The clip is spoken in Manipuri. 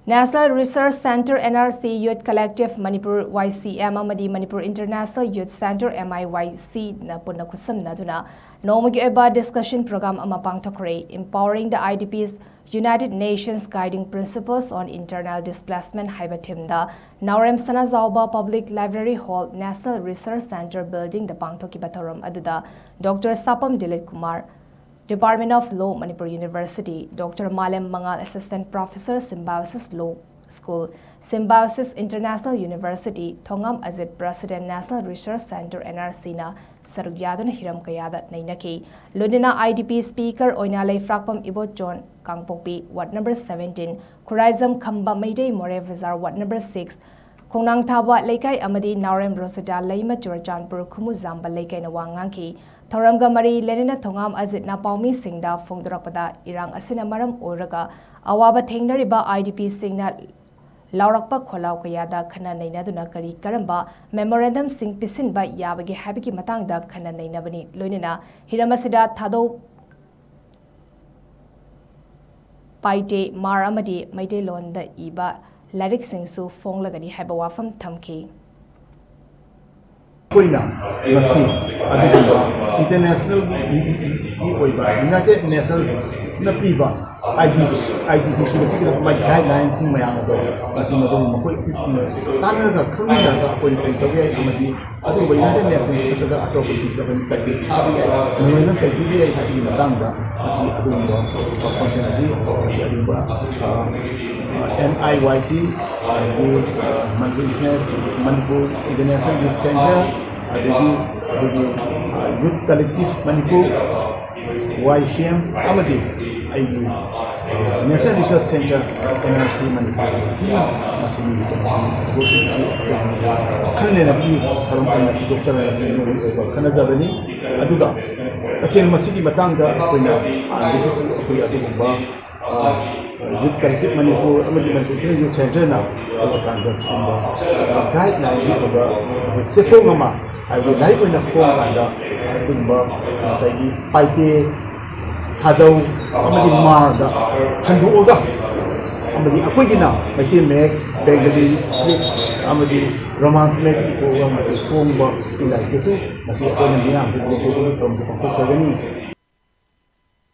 National Research Center NRC Youth Collective Manipur YCM AMADI Manipur International Youth Center MIYC na PUNNA KHUTSAMNADUNA Nongmagi Oiba discussion program ama Pangthokkhre empowering the IDP's United Nations Guiding Principles on Internal Displacement haiba thimda Naurem Sanazauba Public Library Hall National Research Center building the Pangthokkiba thoram aduda Dr. Sapam Dilip Kumar Department of Law, Manipur University, Dr. Malem Mangal, Assistant Professor, Symbiosis Law School, Symbiosis International University, Thongam Azit, President, National Research Center, NRC na Sarugyadun Hiram Kayada Nainaki, Ludina IDP Speaker, Oinalay Frakpam Ibo John Kangpokpi, Ward number 17, Kurizam Kamba Mayday More Vizar, Ward number 6, Kongnang Taba Laikai Amadi Naurem Rosada Laima Jurjanpur Kumuzamba Laikai Nawanganki, Thoramga Mari Lenina Thongam Azit na Paumi Singda Fongdorakpada Irang Asina Maram Oraga Awaba Thengnariba IDP Singna Laurakpa Kholau Kayada Khana Nainaduna Kari Karamba Memorandum Sing Pisinba Yabagi Habiki Matangda Khana Nainabani Lunina Hiramasida Thado Paite Mar Amadi Maite Londa Iba Larik Singsu Fonglagani Haba Wafam Thamki International United Nations na piba IDP sila pigil may guidelines ng mayang ito kasi madong makoy tanang ka kami na ako yung tabi ay amadi ato ba United Nations pagka ato ko sila kan kadit abi ay ngayon ng kadit ay habi matanda kasi ato yung function kasi ato ba MIYC di Manipur International Youth Center di Youth Collective Manipur YCM AMADI ay National Research Center NRC Manipur masih karena nabi karena anak dokter karena zaman ini aduga kasi masih di matangga ako na dito sa ako ba Youth Collective Manipur AMADI Manipur Youth Center na pagkakanda sa guideline dito ba sefo ngama ay dahil ko na form kanda ba sa igi paite Hadaw, amadi marga, handuoga, amadi ako gina, may teamek, Bengali split, amadi romance make ito ang masih tumba ilay kasi masih ako nang biyang, hindi ko from sa Pangthokkhre gani.